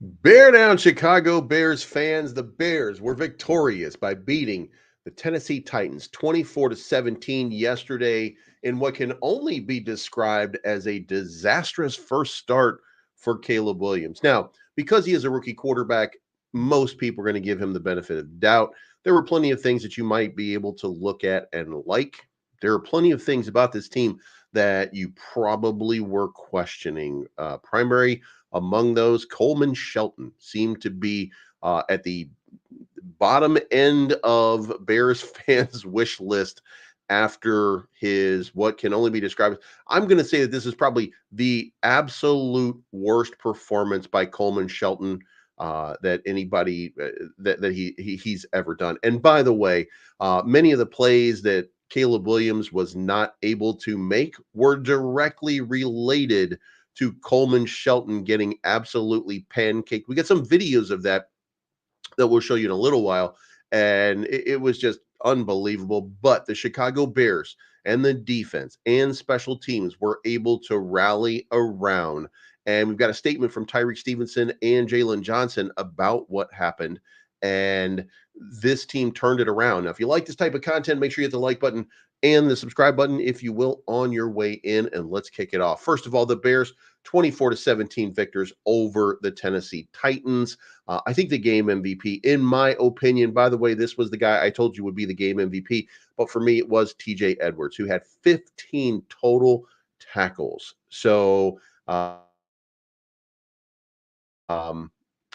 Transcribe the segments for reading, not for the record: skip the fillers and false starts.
Bear down, Chicago Bears fans. The Bears were victorious by beating the Tennessee Titans 24-17 yesterday in what can only be described as a disastrous first start for Caleb Williams. Now, because he is a rookie quarterback, most people are going to give him the benefit of the doubt. There were plenty of things that you might be able to look at and like. There are plenty of things about this team that you probably were questioning. Primary among those, Coleman Shelton seemed to be at the bottom end of Bears fans' wish list after his what can only be described. I'm going to say that this is probably the absolute worst performance by Coleman Shelton that anybody that he's ever done. And by the way, many of the plays that Caleb Williams was not able to make were directly related to Coleman Shelton getting absolutely pancaked. We got some videos of that we'll show you in a little while. And it was just unbelievable. But the Chicago Bears and the defense and special teams were able to rally around. And we've got a statement from Tyreek Stevenson and Jalen Johnson about what happened. And this team turned it around. Now, if you like this type of content, make sure you hit the like button and the subscribe button, if you will, on your way in. And let's kick it off. First of all, the Bears 24-17 victors over the Tennessee Titans. I think the game MVP, in my opinion, by the way, this was the guy I told you would be the game MVP, but for me, it was TJ Edwards, who had 15 total tackles. So, um,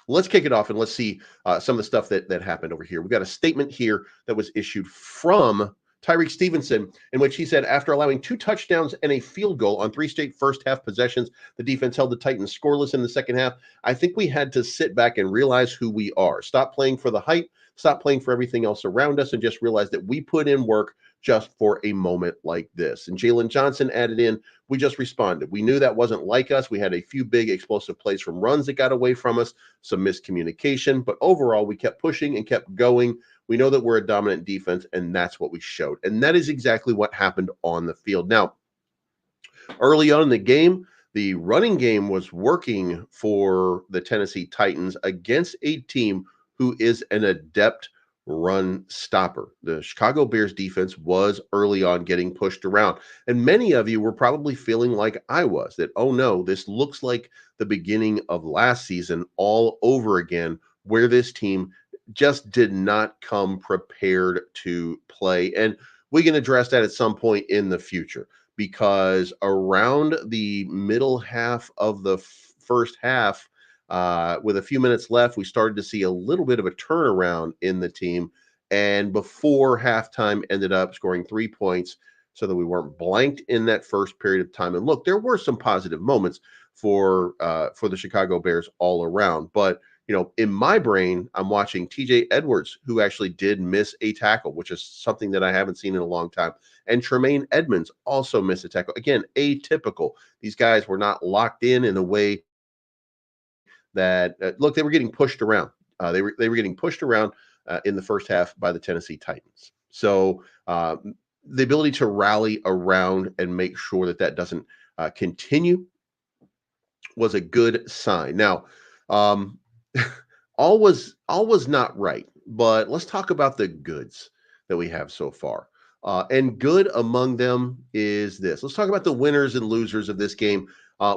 let's kick it off and let's see some of the stuff that happened over here. We've got a statement here that was issued from Tyreek Stevenson, in which he said, after allowing 2 touchdowns and a field goal on 3 straight first half possessions, the defense held the Titans scoreless in the second half. I think we had to sit back and realize who we are. Stop playing for the hype, stop playing for everything else around us, and just realize that we put in work just for a moment like this. And Jalen Johnson added in, we just responded. We knew that wasn't like us. We had a few big explosive plays from runs that got away from us, some miscommunication, but overall we kept pushing and kept going. We know that we're a dominant defense, and that's what we showed. And that is exactly what happened on the field. Now, early on in the game, the running game was working for the Tennessee Titans against a team who is an adept run stopper. The Chicago Bears defense was early on getting pushed around. And many of you were probably feeling like I was, that, oh no, this looks like the beginning of last season all over again, where this team just did not come prepared to play. And we can address that at some point in the future, because around the middle half of the first half, with a few minutes left, we started to see a little bit of a turnaround in the team. And before halftime, ended up scoring 3 points so that we weren't blanked in that first period of time. And look, there were some positive moments for the Chicago Bears all around, but in my brain, I'm watching TJ Edwards, who actually did miss a tackle, which is something that I haven't seen in a long time. And Tremaine Edmonds also missed a tackle. Again, atypical. These guys were not locked in a way that, look, they were getting pushed around. They were getting pushed around in the first half by the Tennessee Titans. So the ability to rally around and make sure that doesn't continue was a good sign. Now, all was not right, but let's talk about the goods that we have so far. And good among them is this. Let's talk about the winners and losers of this game.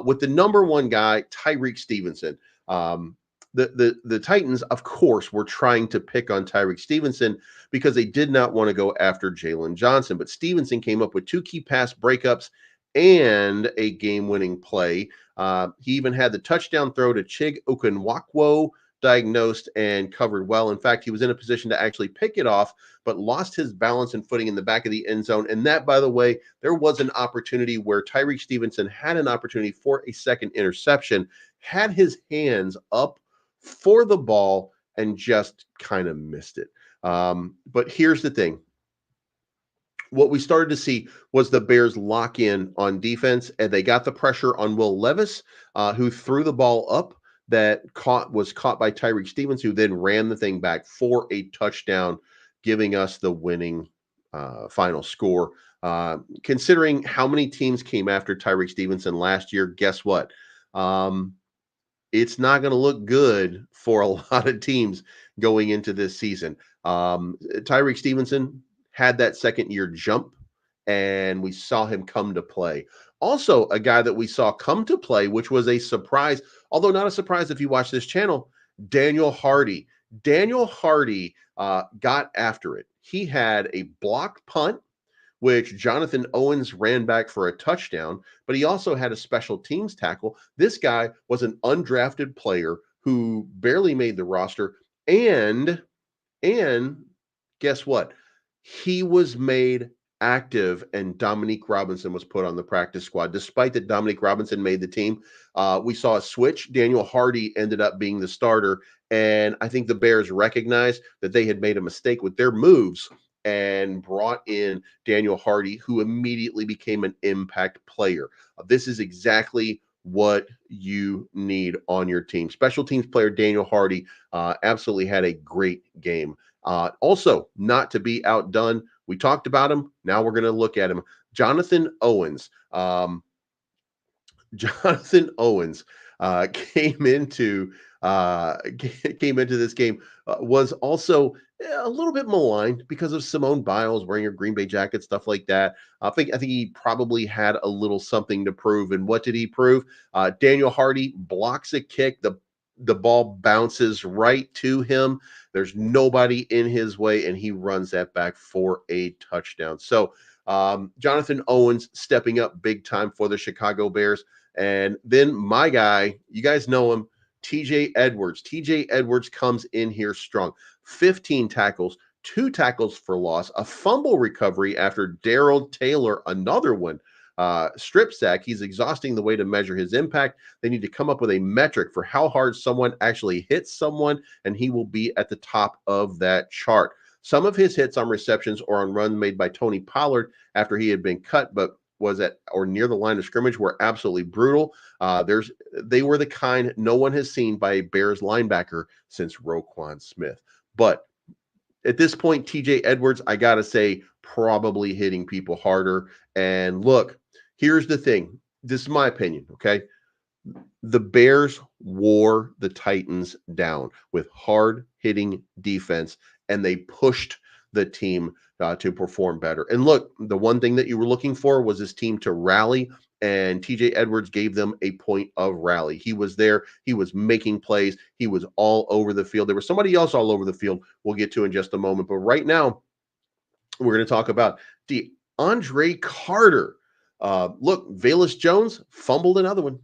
With the number one guy, Tyreek Stevenson. Um, the Titans, of course, were trying to pick on Tyreek Stevenson because they did not want to go after Jalen Johnson. But Stevenson came up with 2 key pass breakups and a game-winning play. He even had the touchdown throw to Chig Okunwakwo diagnosed and covered well. In fact, he was in a position to actually pick it off, but lost his balance and footing in the back of the end zone. And that, by the way, there was an opportunity where Tyreek Stevenson had an opportunity for a second interception, had his hands up for the ball, and just kind of missed it. But here's the thing. What we started to see was the Bears lock in on defense, and they got the pressure on Will Levis, who threw the ball up that was caught by Tyreek Stevens, who then ran the thing back for a touchdown, giving us the winning final score. Considering how many teams came after Tyreek Stevenson last year, guess what? Um, it's not going to look good for a lot of teams going into this season. Tyreek Stevenson had that second year jump, and we saw him come to play. Also, a guy that we saw come to play, which was a surprise, although not a surprise if you watch this channel, Daniel Hardy. Daniel Hardy got after it. He had a blocked punt, which Jonathan Owens ran back for a touchdown, but he also had a special teams tackle. This guy was an undrafted player who barely made the roster, and guess what? He was made active, and Dominique Robinson was put on the practice squad. Despite that Dominique Robinson made the team, we saw a switch. Daniel Hardy ended up being the starter, and I think the Bears recognized that they had made a mistake with their moves and brought in Daniel Hardy, who immediately became an impact player. This is exactly what you need on your team. Special teams player Daniel Hardy absolutely had a great game. Also, not to be outdone, we talked about him. Now we're going to look at him. Jonathan Owens. Jonathan Owens came into this game, was also a little bit maligned because of Simone Biles wearing a Green Bay jacket, stuff like that. I think he probably had a little something to prove. And what did he prove? Daniel Hardy blocks a kick. The ball bounces right to him. There's nobody in his way, and he runs that back for a touchdown. So Jonathan Owens stepping up big time for the Chicago Bears. And then my guy, you guys know him, TJ Edwards. TJ Edwards comes in here strong. 15 tackles, 2 tackles for loss, a fumble recovery after Darrell Taylor, another one, strip sack. He's exhausting the way to measure his impact. They need to come up with a metric for how hard someone actually hits someone, and he will be at the top of that chart. Some of his hits on receptions or on run made by Tony Pollard after he had been cut, but was at or near the line of scrimmage, were absolutely brutal. They were the kind no one has seen by a Bears linebacker since Roquan Smith. But at this point, TJ Edwards, I got to say, probably hitting people harder. And look, here's the thing. This is my opinion, okay? The Bears wore the Titans down with hard-hitting defense, and they pushed the team to perform better. And look, the one thing that you were looking for was this team to rally, and TJ Edwards gave them a point of rally. He was there. He was making plays. He was all over the field. There was somebody else all over the field we'll get to in just a moment. But right now, we're going to talk about DeAndre Carter. Look, Velus Jones fumbled another one.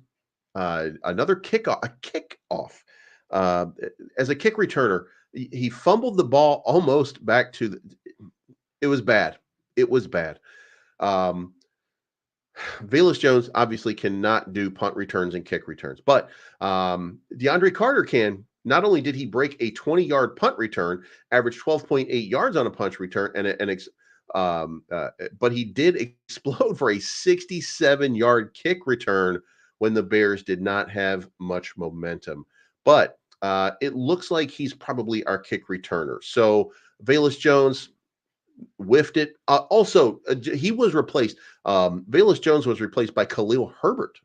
Another kickoff. As a kick returner, he fumbled the ball almost back to the. It was bad. It was bad. Velus Jones obviously cannot do punt returns and kick returns, but DeAndre Carter can. Not only did he break a 20-yard punt return, averaged 12.8 yards on a punch return, but he did explode for a 67-yard kick return when the Bears did not have much momentum. But it looks like he's probably our kick returner. So Velus Jones whiffed it. He was replaced. Velus Jones was replaced by Khalil Herbert.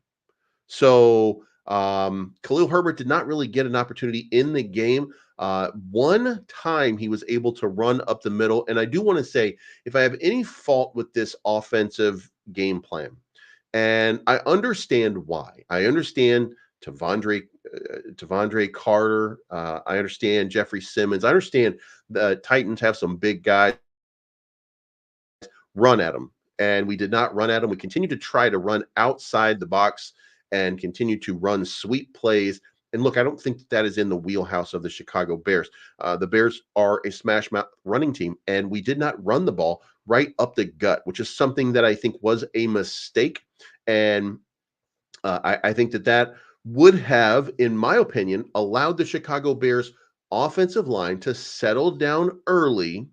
So Khalil Herbert did not really get an opportunity in the game. One time he was able to run up the middle. And I do want to say, if I have any fault with this offensive game plan, and I understand why. I understand Tavondre Carter. I understand Jeffrey Simmons. I understand the Titans have some big guys. Run at them. And we did not run at them. We continued to try to run outside the box and continue to run sweep plays. And look, I don't think that is in the wheelhouse of the Chicago Bears. The Bears are a smash mouth running team, and we did not run the ball right up the gut, which is something that I think was a mistake. And I think that would have, in my opinion, allowed the Chicago Bears offensive line to settle down early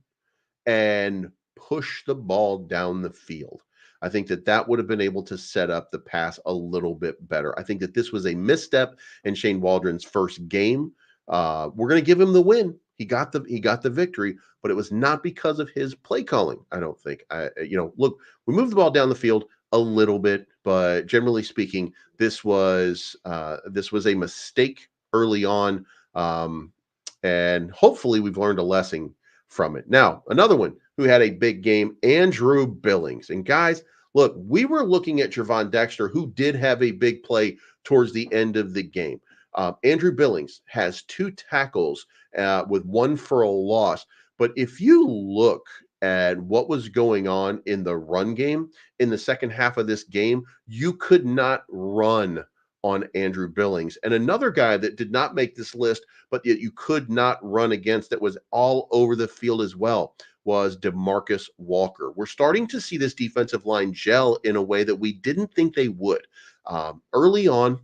and push the ball down the field. I think that would have been able to set up the pass a little bit better. I think that this was a misstep in Shane Waldron's first game. We're going to give him the win. He got the victory, but it was not because of his play calling. I don't think. Look, we moved the ball down the field a little bit, but generally speaking, this was a mistake early on, um, and hopefully we've learned a lesson from it. Now, another one who had a big game, Andrew Billings, and guys, look, we were looking at Javon Dexter, who did have a big play towards the end of the game. Andrew Billings has 2 tackles with 1 for a loss. But if you look at what was going on in the run game in the second half of this game, you could not run on Andrew Billings. And another guy that did not make this list, but yet you could not run against, that was all over the field as well, was DeMarcus Walker. We're starting to see this defensive line gel in a way that we didn't think they would. Early on,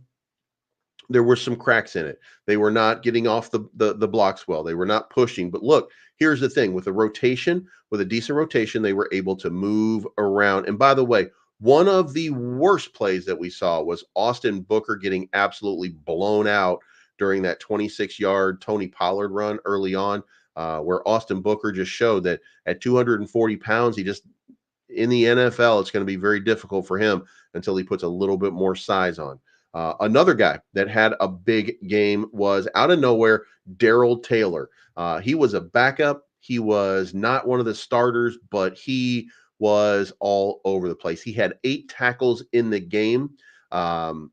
there were some cracks in it. They were not getting off the blocks well. They were not pushing. But look, here's the thing: with a rotation, with a decent rotation, they were able to move around. And by the way, one of the worst plays that we saw was Austin Booker getting absolutely blown out during that 26-yard Tony Pollard run early on, where Austin Booker just showed that at 240 pounds, he just, in the NFL, it's going to be very difficult for him until he puts a little bit more size on. Another guy that had a big game was out of nowhere, Darrell Taylor. He was a backup. He was not one of the starters, but he was all over the place. He had 8 tackles in the game. And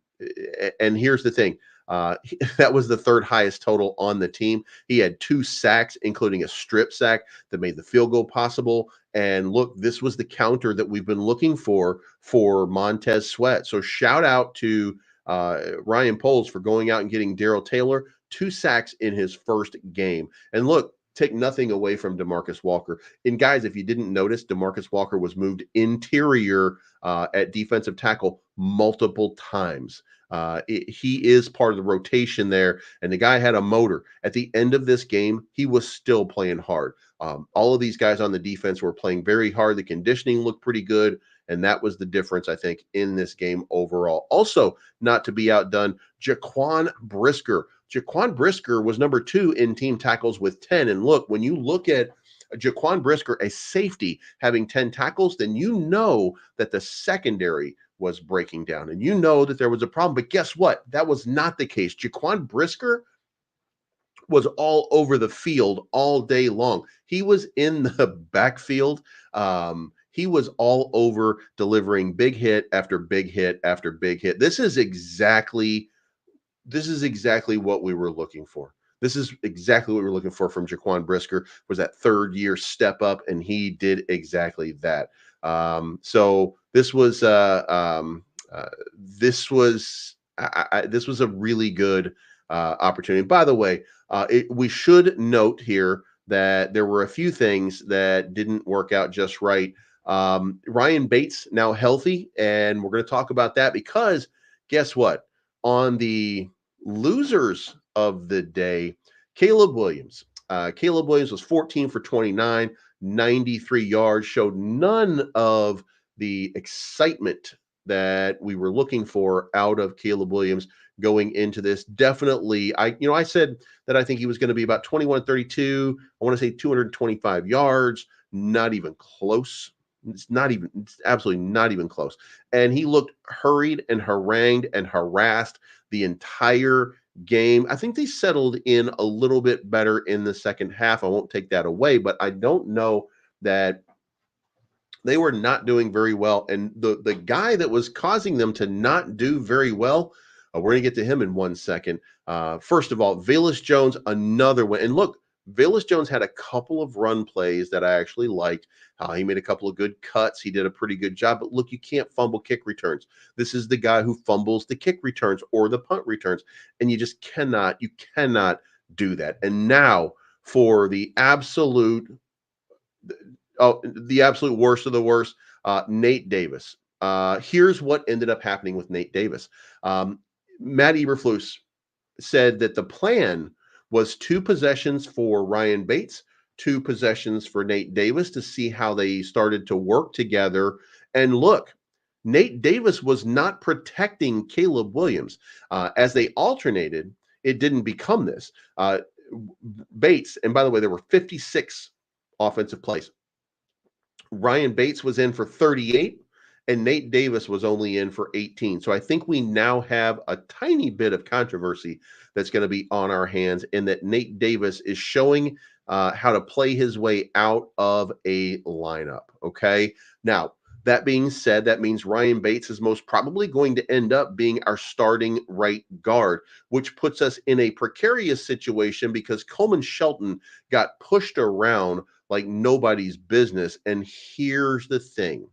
here's the thing. That was the 3rd highest total on the team. He had 2 sacks, including a strip sack that made the field goal possible. And look, this was the counter that we've been looking for Montez Sweat. So shout out to Ryan Poles for going out and getting Darrell Taylor 2 sacks in his first game. And look, take nothing away from DeMarcus Walker. And guys, if you didn't notice, DeMarcus Walker was moved interior at defensive tackle multiple times. He is part of the rotation there, and the guy had a motor. At the end of this game, he was still playing hard. All of these guys on the defense were playing very hard. The conditioning looked pretty good, and that was the difference, I think, in this game overall. Also, not to be outdone, Jaquan Brisker. Jaquan Brisker was number 2 in team tackles with 10. And look, when you look at Jaquan Brisker, a safety, having 10 tackles, then you know that the secondary was breaking down, and you know that there was a problem. But guess what? That was not the case. Jaquan Brisker was all over the field all day long. He was in the backfield. He was all over, delivering big hit after big hit after big hit. This is exactly what we were looking for. This is exactly what we were looking for from Jaquan Brisker, was that 3rd-year step up, and he did exactly that. So this was this was a really good opportunity. By the way, we should note here that there were a few things that didn't work out just right. Ryan Bates now healthy, and we're going to talk about that because guess what? On the losers of the day, Caleb Williams. Caleb Williams was 14 for 29, 93 yards, showed none of the excitement that we were looking for out of Caleb Williams going into this. Definitely, I said that I think he was going to be about 21-32. I want to say 225 yards, not even close. It's absolutely not even close. And he looked hurried and harangued and harassed the entire game. I think they settled in a little bit better in the second half. I won't take that away, but I don't know that they were not doing very well. And the guy that was causing them to not do very well, we're going to get to him in 1 second. First of all, Velus Jones, another one. And look, Velus Jones had a couple of run plays that I actually liked. He made a couple of good cuts. He did a pretty good job. But look, you can't fumble kick returns. This is the guy who fumbles the kick returns or the punt returns. And you just cannot do that. And now for the absolute worst of the worst, Nate Davis. Here's what ended up happening with Nate Davis. Matt Eberflus said that the plan was 2 possessions for Ryan Bates, 2 possessions for Nate Davis to see how they started to work together. And look, Nate Davis was not protecting Caleb Williams. As they alternated, it didn't become this. Bates, and by the way, there were 56 offensive plays. Ryan Bates was in for 38, and Nate Davis was only in for 18. So I think we now have a tiny bit of controversy that's going to be on our hands, in that Nate Davis is showing how to play his way out of a lineup. Okay. Now, that being said, that means Ryan Bates is most probably going to end up being our starting right guard, which puts us in a precarious situation because Coleman Shelton got pushed around like nobody's business. And here's the thing.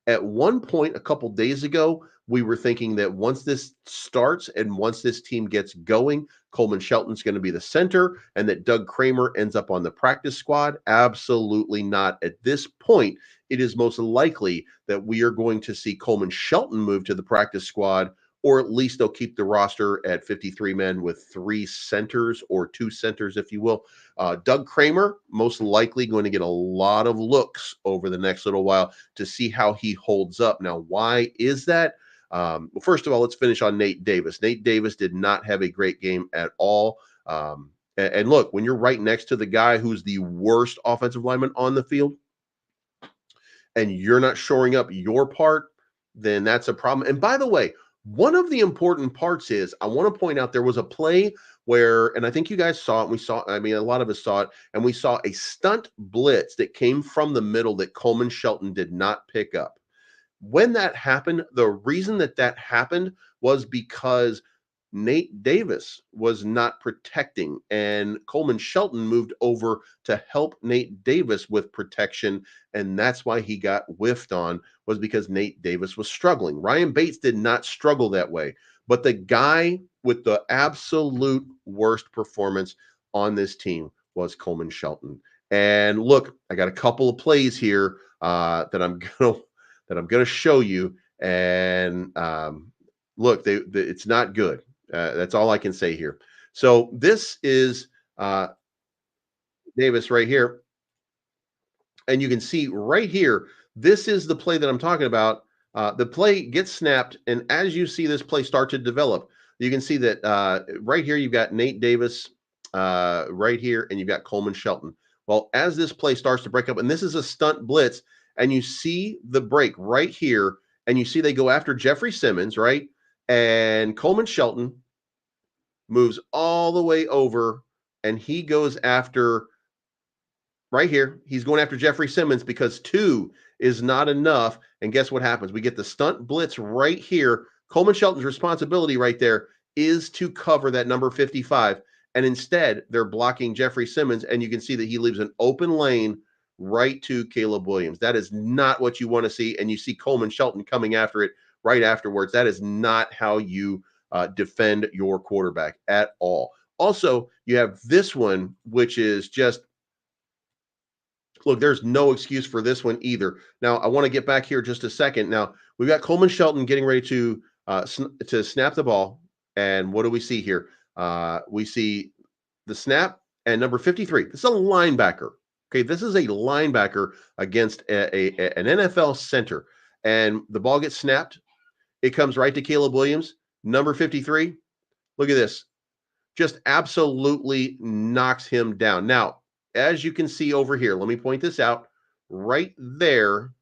At one point a couple days ago, we were thinking that once this starts and once this team gets going, Coleman Shelton's going to be the center and that Doug Kramer ends up on the practice squad. Absolutely not. At this point, it is most likely that we are going to see Coleman Shelton move to the practice squad, or at least they'll keep the roster at 53 men with 3 centers, or 2 centers, if you will. Doug Kramer, most likely going to get a lot of looks over the next little while to see how he holds up. Now, why is that? Well, first of all, let's finish on Nate Davis. Nate Davis did not have a great game at all. And look, when you're right next to the guy who's the worst offensive lineman on the field, and you're not shoring up your part, then that's a problem. And by the way, one of the important parts is I want to point out there was a play where, and I think you guys saw it, we saw, I mean, a lot of us saw it, and we saw a stunt blitz that came from the middle that Coleman Shelton did not pick up. When that happened, the reason that that happened was because Nate Davis was not protecting, and Coleman Shelton moved over to help Nate Davis with protection, and that's why he got whiffed on, was because Nate Davis was struggling. Ryan Bates did not struggle that way, but the guy with the absolute worst performance on this team was Coleman Shelton. And look, I got a couple of plays here that I'm gonna show you, and look, it's not good. That's all I can say here. So this is Davis right here. And you can see right here, this is the play that I'm talking about. The play gets snapped. And as you see this play start to develop, you can see that right here, you've got Nate Davis right here, and you've got Coleman Shelton. Well, as this play starts to break up, and this is a stunt blitz, and you see the break right here, and you see they go after Jeffrey Simmons, right? And Coleman Shelton moves all the way over, and he goes after right here. He's going after Jeffrey Simmons because 2 is not enough. And guess what happens? We get the stunt blitz right here. Coleman Shelton's responsibility right there is to cover that number 55. And instead, they're blocking Jeffrey Simmons. And you can see that he leaves an open lane right to Caleb Williams. That is not what you want to see. And you see Coleman Shelton coming after it right afterwards. That is not how you defend your quarterback at all. Also, you have this one, which is just, look, there's no excuse for this one either. Now, I want to get back here just a second. Now, we've got Coleman Shelton getting ready to snap the ball. And what do we see here? We see the snap and number 53. This is a linebacker. Okay, this is a linebacker against an NFL center. And the ball gets snapped. It comes right to Caleb Williams, number 53. Look at this. Just absolutely knocks him down. Now, as you can see over here, let me point this out. Right there,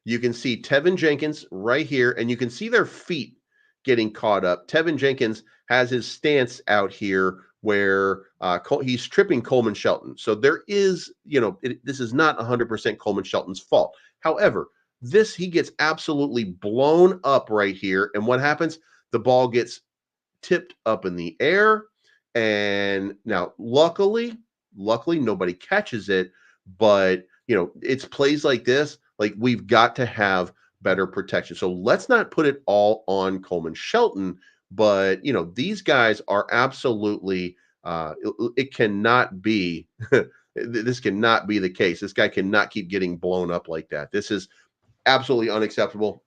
you can see Tevin Jenkins right here, and you can see their feet getting caught up. Tevin Jenkins has his stance out here where he's tripping Coleman Shelton. So there is, this is not 100% Coleman Shelton's fault. However, he gets absolutely blown up right here. And what happens? The ball gets tipped up in the air. And now, luckily, nobody catches it. But, it's plays like this. Like, we've got to have better protection. So let's not put it all on Coleman Shelton. But, these guys are absolutely, it cannot be, this cannot be the case. This guy cannot keep getting blown up like that. This is absolutely unacceptable.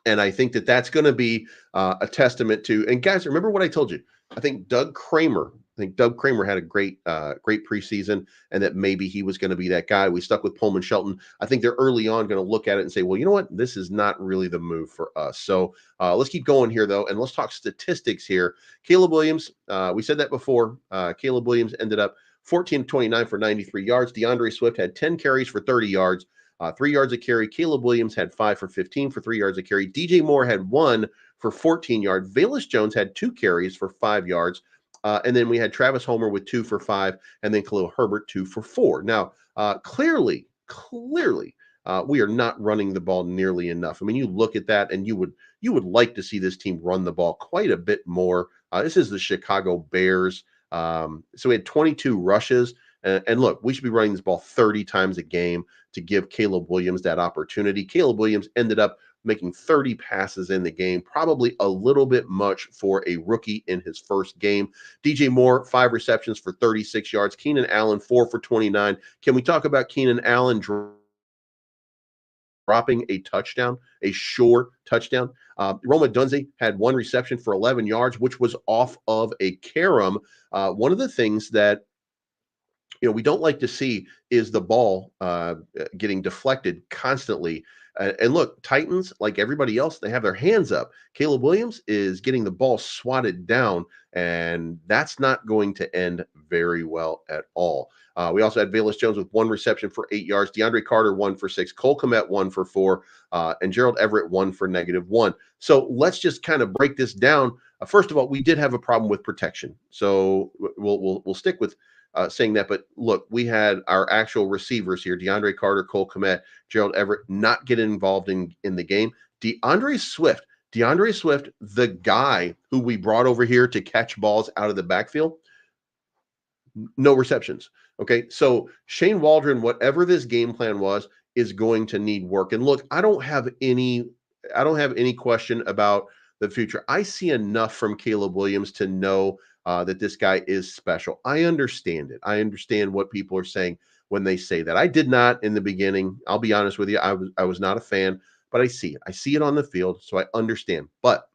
And I think that that's going to be a testament to, and guys, remember what I told you. I think Doug Kramer had a great preseason, and that maybe he was going to be that guy. We stuck with Coleman Shelton. I think they're early on going to look at it and say, well, you know what? This is not really the move for us. So let's keep going here, though, and let's talk statistics here. Caleb Williams, we said that before. Caleb Williams ended up 14-29 for 93 yards. DeAndre Swift had 10 carries for 30 yards. 3 yards a carry. Caleb Williams had 5 for 15 for 3 yards a carry. DJ Moore had 1 for 14 yards. Velus Jones had 2 carries for 5 yards. And then we had Travis Homer with 2 for 5, and then Khalil Herbert 2 for 4. Now, clearly, we are not running the ball nearly enough. I mean, you look at that, and you would like to see this team run the ball quite a bit more. This is the Chicago Bears. So we had 22 rushes. And look, we should be running this ball 30 times a game to give Caleb Williams that opportunity. Caleb Williams ended up making 30 passes in the game, probably a little bit much for a rookie in his first game. DJ Moore, 5 receptions for 36 yards. Keenan Allen, 4 for 29. Can we talk about Keenan Allen dropping a touchdown, a sure touchdown? Roma Dunze had 1 reception for 11 yards, which was off of a carom. One of the things that we don't like to see is the ball getting deflected constantly. And look, Titans, like everybody else, they have their hands up. Caleb Williams is getting the ball swatted down, and that's not going to end very well at all. We also had Velus Jones with 1 reception for 8 yards. DeAndre Carter, 1 for 6. Cole Kmet, 1 for 4. And Gerald Everett, 1 for -1. So let's just kind of break this down. First of all, we did have a problem with protection. So we'll stick with saying that. But look, we had our actual receivers here, DeAndre Carter, Cole Kmet, Gerald Everett, not get involved in the game. DeAndre Swift, the guy who we brought over here to catch balls out of the backfield, no receptions. Okay, so Shane Waldron, whatever this game plan was, is going to need work. And look, I don't have any question about the future. I see enough from Caleb Williams to know that this guy is special. I understand it. I understand what people are saying when they say that. I did not in the beginning. I'll be honest with you. I was not a fan, but I see it. I see it on the field, so I understand. But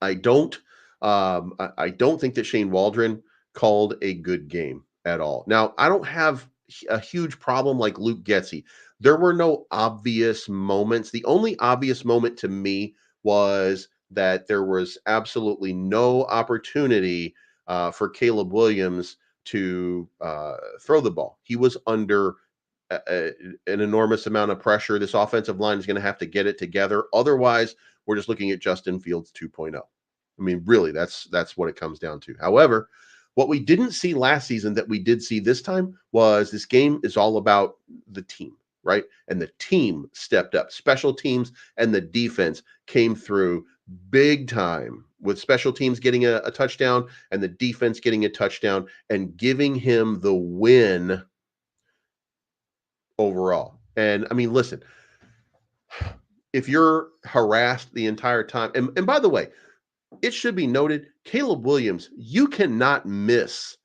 I don't think that Shane Waldron called a good game at all. Now, I don't have a huge problem like Luke Getsy. There were no obvious moments. The only obvious moment to me was that there was absolutely no opportunity for Caleb Williams to throw the ball. He was under an enormous amount of pressure. This offensive line is going to have to get it together. Otherwise, we're just looking at Justin Fields 2.0. I mean, really, that's what it comes down to. However, what we didn't see last season that we did see this time was this game is all about the team, right? And the team stepped up. Special teams and the defense came through big time, with special teams getting a touchdown and the defense getting a touchdown and giving him the win overall. And I mean, listen, if you're harassed the entire time, and by the way, it should be noted, Caleb Williams, you cannot miss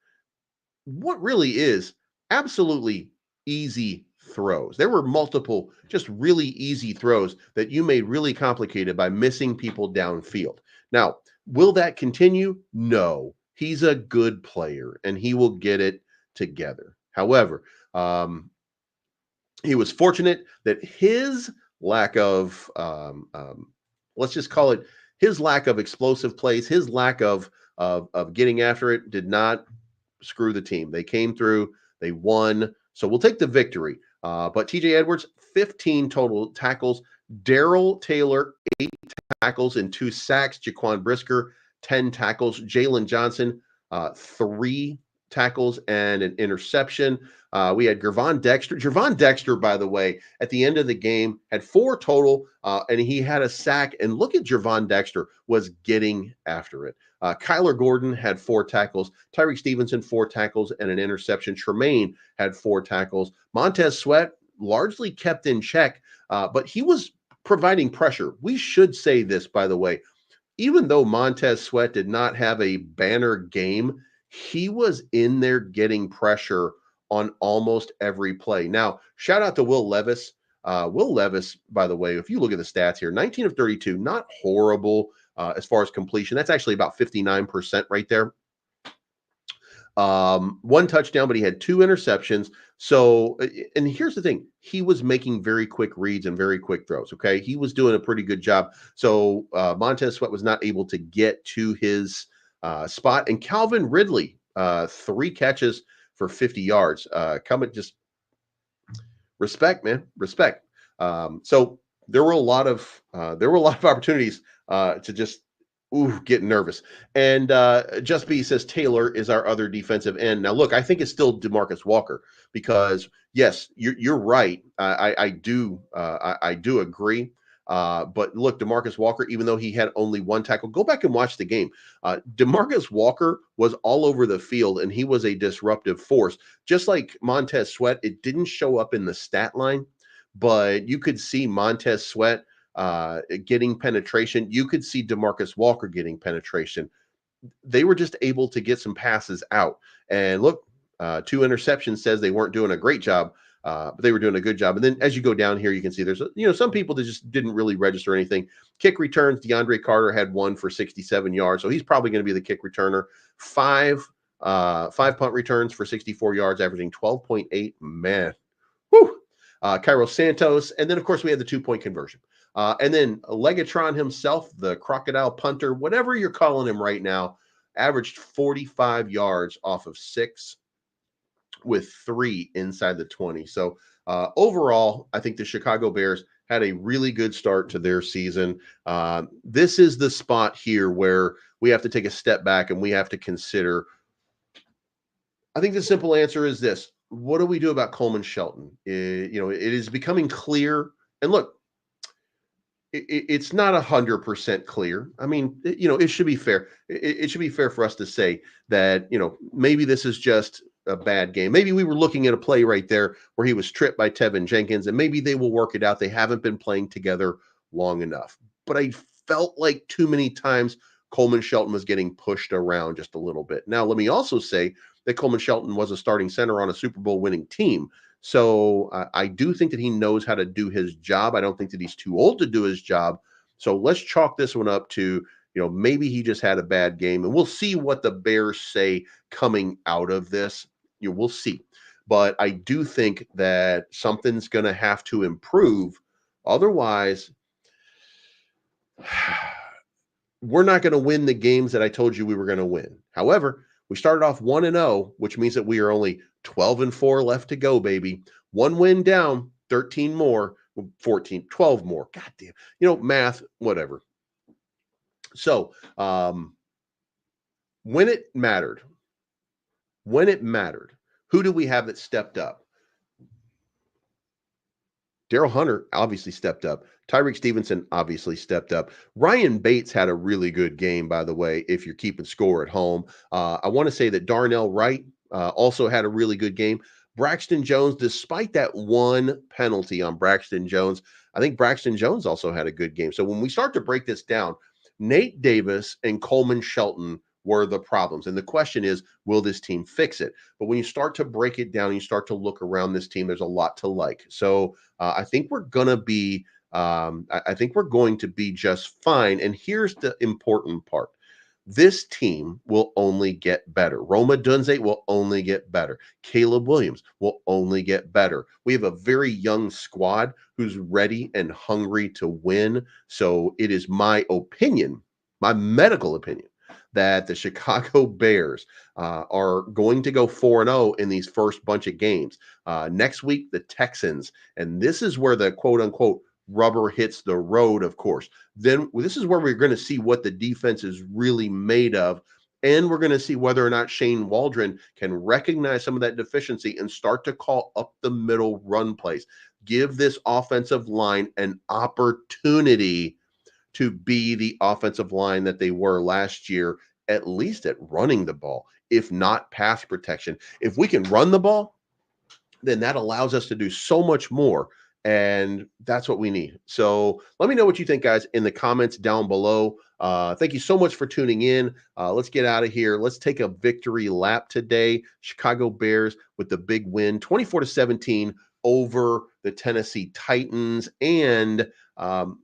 what really is absolutely easy throws. There were multiple just really easy throws that you made really complicated by missing people downfield. Now, will that continue? No. He's a good player and he will get it together. However, he was fortunate that his lack of, let's just call it, his lack of explosive plays, his lack of getting after it, did not screw the team. They came through, they won. So we'll take the victory. But TJ Edwards, 15 total tackles. Darrell Taylor, 8 tackles and 2 sacks. Jaquan Brisker, 10 tackles. Jalen Johnson, 3 tackles and an interception. We had Gervon Dexter. Gervon Dexter, by the way, at the end of the game had 4 total, and he had a sack. And look at Gervon Dexter was getting after it. Kyler Gordon had 4 tackles. Tyreek Stevenson, 4 tackles and an interception. Tremaine had 4 tackles. Montez Sweat largely kept in check, but he was providing pressure. We should say this, by the way. Even though Montez Sweat did not have a banner game, he was in there getting pressure on almost every play. Now, shout out to Will Levis. Will Levis, by the way, if you look at the stats here, 19 of 32, not horrible as far as completion. That's actually about 59% right there. 1 touchdown, but he had 2 interceptions. So, and here's the thing, he was making very quick reads and very quick throws. Okay. He was doing a pretty good job. So, Montez Sweat was not able to get to his spot. And Calvin Ridley, 3 catches for 50 yards. Respect, man, respect. So there were a lot of opportunities to just get nervous. And Just B says Taylor is our other defensive end. Now, look, I think it's still Demarcus Walker because yes, you're right. I do agree. But look, Demarcus Walker, even though he had only one tackle, go back and watch the game. Demarcus Walker was all over the field and he was a disruptive force. Just like Montez Sweat, it didn't show up in the stat line, but you could see Montez Sweat getting penetration. You could see Demarcus Walker getting penetration. They were just able to get some passes out. And look, 2 interceptions says they weren't doing a great job, but they were doing a good job. And then as you go down here, you can see there's some people that just didn't really register anything. Kick returns, DeAndre Carter had one for 67 yards, so he's probably going to be the kick returner. Five punt returns for 64 yards, averaging 12.8. Man, whew. Cairo Santos, and then of course we had the 2-point conversion. And then Legatron himself, the crocodile punter, whatever you're calling him right now, averaged 45 yards off of 6 with 3 inside the 20. So overall, I think the Chicago Bears had a really good start to their season. This is the spot here where we have to take a step back and we have to consider. I think the simple answer is this: what do we do about Coleman Shelton? It is becoming clear. And look, it's not 100% clear. I mean, it should be fair. It should be fair for us to say that, maybe this is just a bad game. Maybe we were looking at a play right there where he was tripped by Tevin Jenkins, and maybe they will work it out. They haven't been playing together long enough. But I felt like too many times Coleman Shelton was getting pushed around just a little bit. Now, let me also say that Coleman Shelton was a starting center on a Super Bowl winning team. So I do think that he knows how to do his job. I don't think that he's too old to do his job. So let's chalk this one up to, maybe he just had a bad game. And we'll see what the Bears say coming out of this. We'll see. But I do think that something's going to have to improve. Otherwise, we're not going to win the games that I told you we were going to win. However, we started off 1-0, which means that we are only 12-4 left to go, baby. 1 win down, 13 more, 14, 12 more. God damn. Math, whatever. So, when it mattered, who do we have that stepped up? Daryl Hunter obviously stepped up. Tyreek Stevenson obviously stepped up. Ryan Bates had a really good game, by the way, if you're keeping score at home. I want to say that Darnell Wright also had a really good game. Braxton Jones, despite that one penalty on Braxton Jones, I think Braxton Jones also had a good game. So when we start to break this down, Nate Davis and Coleman Shelton were the problems. And the question is, will this team fix it? But when you start to break it down, you start to look around this team, there's a lot to like. So I think we're going to be just fine. And here's the important part. This team will only get better. Roma Dunze will only get better. Caleb Williams will only get better. We have a very young squad who's ready and hungry to win. So it is my opinion, my medical opinion, that the Chicago Bears are going to go 4-0 in these first bunch of games. Next week, the Texans. And this is where the quote-unquote rubber hits the road, of course. Then this is where we're going to see what the defense is really made of. And we're going to see whether or not Shane Waldron can recognize some of that deficiency and start to call up the middle run plays. Give this offensive line an opportunity to be the offensive line that they were last year, at least at running the ball, if not pass protection. If we can run the ball, then that allows us to do so much more. And that's what we need. So let me know what you think, guys, in the comments down below. Thank you so much for tuning in. Let's get out of here. Let's take a victory lap today. Chicago Bears with the big win, 24-17 over the Tennessee Titans. And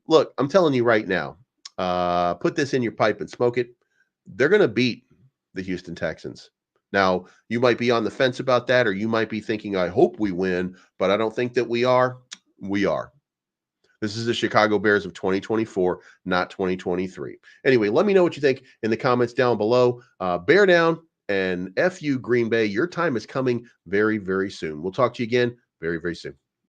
look, I'm telling you right now, put this in your pipe and smoke it. They're going to beat the Houston Texans. Now, you might be on the fence about that, or you might be thinking, I hope we win, but I don't think that we are. We are. This is the Chicago Bears of 2024, not 2023. Anyway, let me know what you think in the comments down below. Bear down, and F you, Green Bay. Your time is coming very, very soon. We'll talk to you again very, very soon.